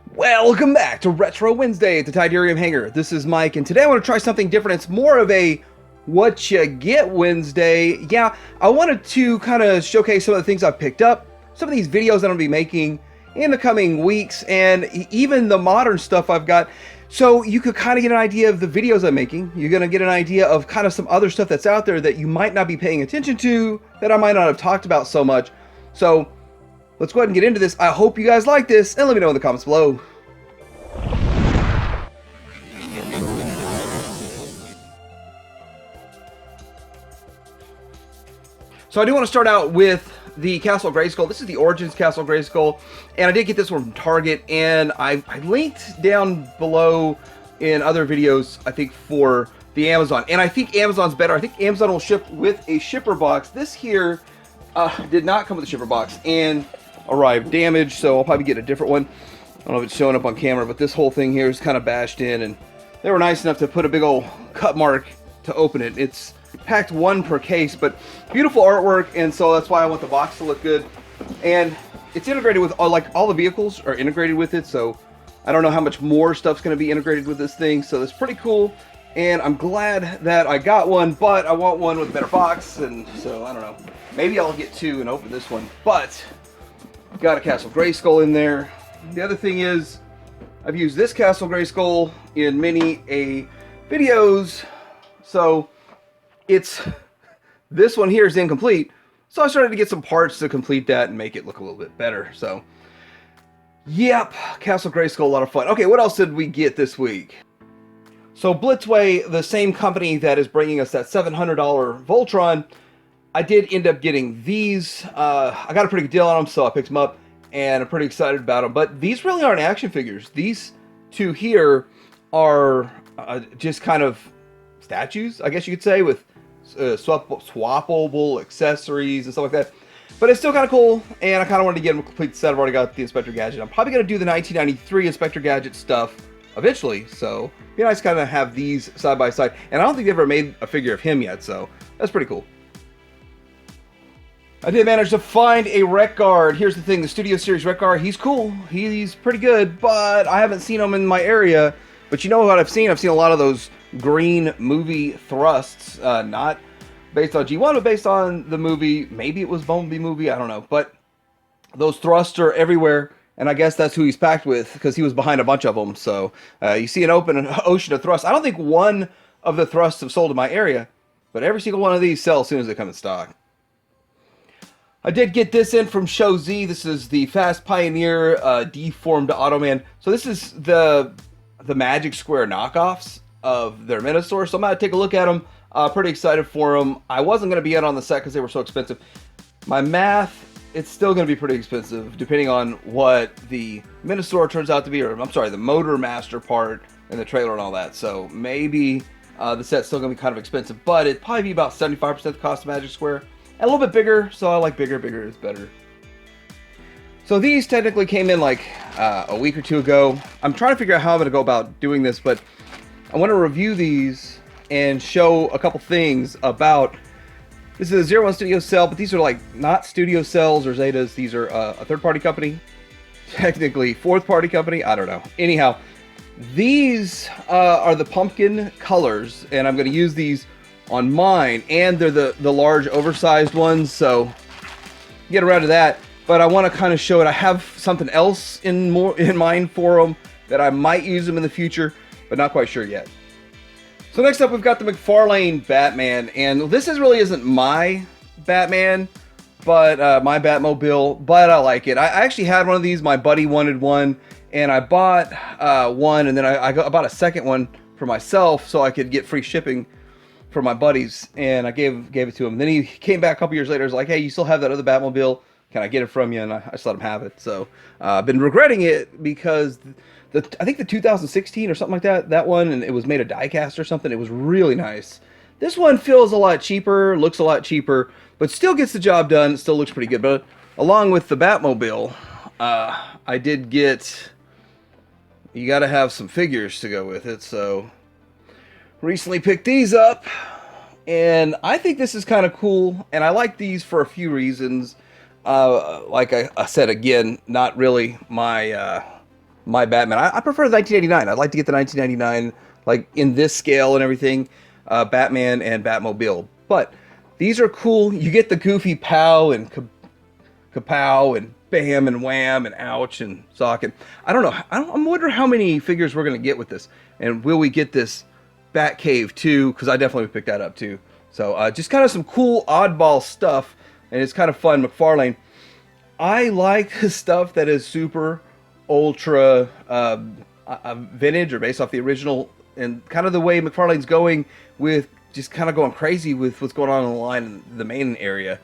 Welcome back to Retro Wednesday at the Tidarium Hangar. This is Mike, and today I want to try something different. It's more of a what you get Wednesday. Yeah, I wanted to kind of showcase some of the things I've picked up, some of these videos that I'm going to be making in the coming weeks, and even the modern stuff I've got. So you could kind of get an idea of the videos I'm making. You're going to get an idea of kind of some other stuff that's out there that you might not be paying attention to, that I might not have talked about so much. So let's go ahead and get into this. I hope you guys like this, and let me know in the comments below. So I do want to start out with the Castle Grayscale. This is the Origins Castle Grayscale, and I did get this one from Target, and I linked down below in other videos, I think, for the Amazon. And I think Amazon's better. I think Amazon will ship with a shipper box. This here did not come with a shipper box and arrived damaged, so I'll probably get a different one. I don't know if it's showing up on camera, but this whole thing here is kind of bashed in, and they were nice enough to put a big old cut mark to open it. It's packed one per case, but beautiful artwork, and so that's why I want the box to look good. And it's integrated with all the vehicles are integrated with it, so I don't know how much more stuff's going to be integrated with this thing, so that's pretty cool. And I'm glad that I got one, but I want one with a better box, and so I don't know, maybe I'll get two and open this one. But got a Castle Grayscale in there. The other thing is, I've used this Castle Grayscale in many videos, so this one here is incomplete, so I started to get some parts to complete that and make it look a little bit better. So yep, Castle Grayscale, a lot of fun. Okay, what else did we get this week? So Blitzway, the same company that is bringing us that $700 Voltron, I did end up getting these. I got a pretty good deal on them, so I picked them up, and I'm pretty excited about them. But these really aren't action figures. These two here are just kind of statues, I guess you could say, with swappable accessories and stuff like that. But it's still kind of cool, and I kind of wanted to get them a complete set. I've already got the Inspector Gadget. I'm probably going to do the 1993 Inspector Gadget stuff eventually, so it'd be nice to kind of have these side by side. And I don't think they've ever made a figure of him yet, so that's pretty cool. I did manage to find a Wreck Guard. Here's the thing, the Studio Series Wreck Guard, he's cool. He's pretty good, but I haven't seen him in my area. But you know what I've seen? I've seen a lot of those green movie thrusts, not based on G1, but based on the movie. Maybe it was Bumblebee movie, I don't know. But those thrusts are everywhere, and I guess that's who he's packed with, because he was behind a bunch of them. So you see an open ocean of thrusts. I don't think one of the thrusts have sold in my area, but every single one of these sell as soon as they come in stock. I did get this in from Show Z. This is the Fast Pioneer deformed Automan. So this is the Magic Square knockoffs of their Minosaur. So I'm going to take a look at them. Pretty excited for them. I wasn't going to be in on the set because they were so expensive. My math, it's still going to be pretty expensive depending on what the Minosaur turns out to be, or I'm sorry, the Motor Master part and the trailer and all that. So maybe the set's still going to be kind of expensive, but it'd probably be about 75% the cost of Magic Square. And a little bit bigger, so I like bigger. Bigger is better. So these technically came in like a week or two ago. I'm trying to figure out how I'm going to go about doing this, but I want to review these and show a couple things about. This is a 01 Studio cell, but these are like not Studio Cells or Zetas. These are a third-party company. Technically, fourth-party company. I don't know. Anyhow, these are the pumpkin colors, and I'm going to use these on mine, and they're the large oversized ones, so get around to that. But I want to kind of show it. I have something else in mind for them that I might use them in the future, but not quite sure yet. So next up, we've got the McFarlane Batman, and this really isn't my Batman, but my Batmobile, but I like it. I actually had one of these. My buddy wanted one, and I bought one, and then I bought a second one for myself so I could get free shipping for my buddies, and I gave it to him. Then he came back a couple years later. He's like, "Hey, you still have that other Batmobile? Can I get it from you?" And I just let him have it. So I've been regretting it because I think the 2016 or something like that one, and it was made of die-cast or something. It was really nice. This one feels a lot cheaper, looks a lot cheaper, but still gets the job done. It still looks pretty good. But along with the Batmobile, I did get. You got to have some figures to go with it, so recently picked these up, and I think this is kind of cool, and I like these for a few reasons. Like I said, again, not really my my Batman. I prefer the 1989. I'd like to get the 1999, like in this scale and everything, Batman and Batmobile. But these are cool. You get the goofy pow and kapow and bam and wham and ouch and socket. I don't know. I'm wondering how many figures we're going to get with this. And will we get this Batcave too? Because I definitely would pick that up too. So just kind of some cool oddball stuff. And it's kind of fun. McFarlane. I like the stuff that is super ultra vintage or based off the original, and kind of the way McFarlane's going with just kind of going crazy with what's going on in the line in the main area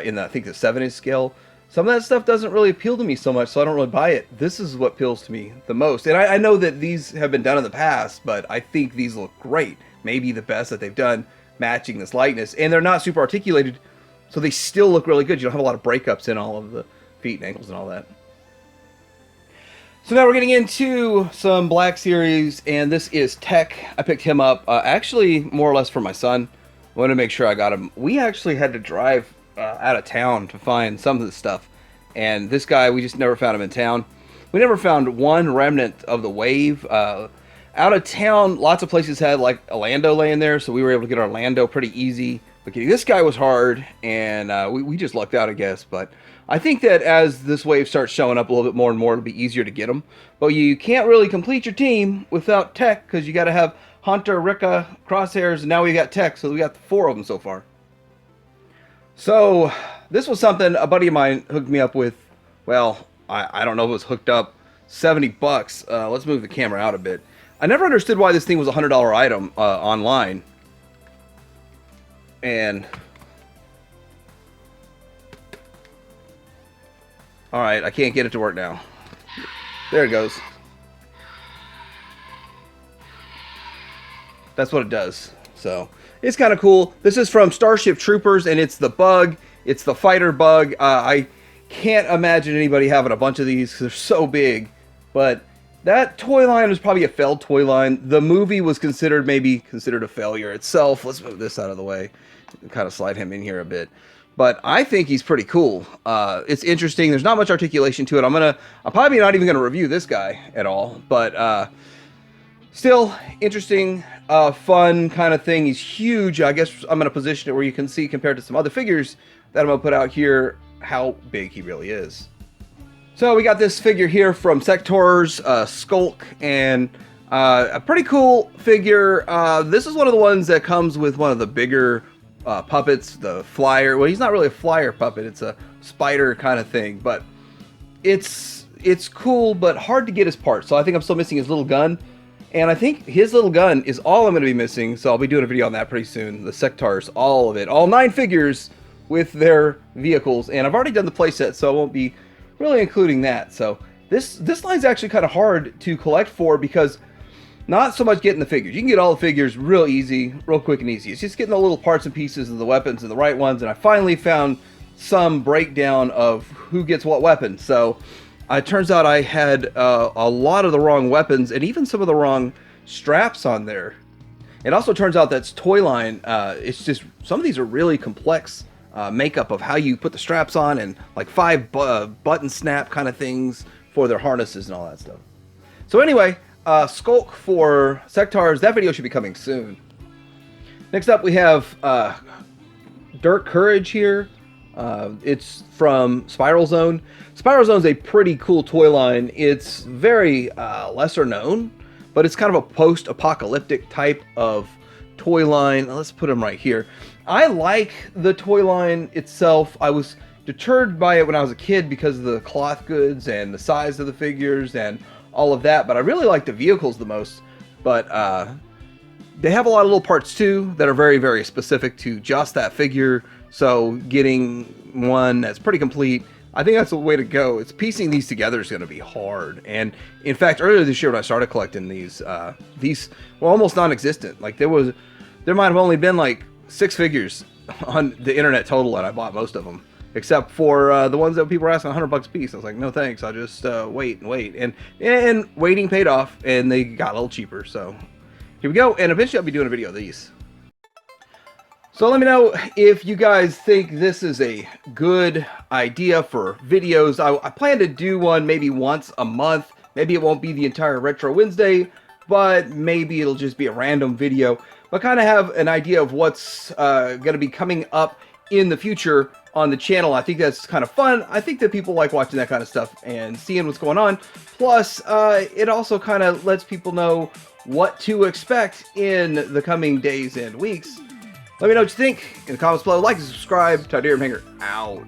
in the, I think the 7-inch scale. Some of that stuff doesn't really appeal to me so much, so I don't really buy it. This is what appeals to me the most. And I know that these have been done in the past, but I think these look great. Maybe the best that they've done, matching this lightness. And they're not super articulated, so they still look really good. You don't have a lot of breakups in all of the feet and ankles and all that. So now we're getting into some Black Series, and this is Tech. I picked him up, actually more or less for my son. I wanted to make sure I got him. We actually had to drive out of town to find some of this stuff, and this guy, we just never found him in town. We never found one remnant of the wave. Out of town, lots of places had like a Lando laying there, so we were able to get our Lando pretty easy. But getting this guy was hard, and we just lucked out, I guess. But I think that as this wave starts showing up a little bit more and more, it'll be easier to get them. But you can't really complete your team without Tech, because you got to have Hunter, Ricka, Crosshairs, and now we got Tech, so we got 4 of them so far. So this was something a buddy of mine hooked me up with. Well, I don't know if it was hooked up, $70. Let's move the camera out a bit. I never understood why this thing was a $100 item online. And all right, I can't get it to work now. There it goes. That's what it does. So it's kind of cool. This is from Starship Troopers, and it's the bug. It's the fighter bug. I can't imagine anybody having a bunch of these because they're so big. But that toy line was probably a failed toy line. The movie was maybe considered a failure itself. Let's move this out of the way. Kind of slide him in here a bit. But I think he's pretty cool. It's interesting. There's not much articulation to it. I'm probably not even gonna review this guy at all. But still interesting, fun kind of thing. He's huge. I guess I'm gonna position it where you can see compared to some other figures that I'm gonna put out here how big he really is. So we got this figure here from Sector's Skulk, and a pretty cool figure. This is one of the ones that comes with one of the bigger puppets, the flyer. Well, he's not really a flyer puppet, it's a spider kind of thing, but it's cool but hard to get his parts. So I think I'm still missing his little gun, and I think his little gun is all I'm going to be missing, so I'll be doing a video on that pretty soon. The Sectars, all of it, all 9 figures with their vehicles, and I've already done the playset, so I won't be really including that. So this line's actually kind of hard to collect for, because not so much getting the figures. You can get all the figures real easy, real quick and easy. It's just getting the little parts and pieces of the weapons and the right ones. And I finally found some breakdown of who gets what weapon. So it turns out I had a lot of the wrong weapons and even some of the wrong straps on there. It also turns out that's toy line. It's just some of these are really complex makeup of how you put the straps on, and like 5 button snap kind of things for their harnesses and all that stuff. So anyway, Skulk for Sectars. That video should be coming soon. Next up we have Dirt Courage here. It's from Spiral Zone. Spiral Zone is a pretty cool toy line. It's very lesser known, but it's kind of a post-apocalyptic type of toy line. Let's put him right here. I like the toy line itself. I was deterred by it when I was a kid because of the cloth goods and the size of the figures and all of that, but I really like the vehicles the most. But they have a lot of little parts too that are very, very specific to just that figure. So getting one that's pretty complete, I think that's the way to go. It's piecing these together is going to be hard. And in fact, earlier this year when I started collecting these were almost non-existent. Like there might have only been like 6 figures on the internet total, and I bought most of them, except for the ones that people were asking $100 a piece. I was like, no thanks, I'll just wait and wait. And waiting paid off, and they got a little cheaper. So here we go, and eventually I'll be doing a video of these. So let me know if you guys think this is a good idea for videos. I plan to do one maybe once a month, Maybe it won't be the entire Retro Wednesday, but maybe it'll just be a random video. But kind of have an idea of what's going to be coming up in the future on the channel. I think that's kind of fun. I think that people like watching that kind of stuff and seeing what's going on. Plus, it also kind of lets people know what to expect in the coming days and weeks. Let me know what you think in the comments below. Like and subscribe. Tydirium Hanger out.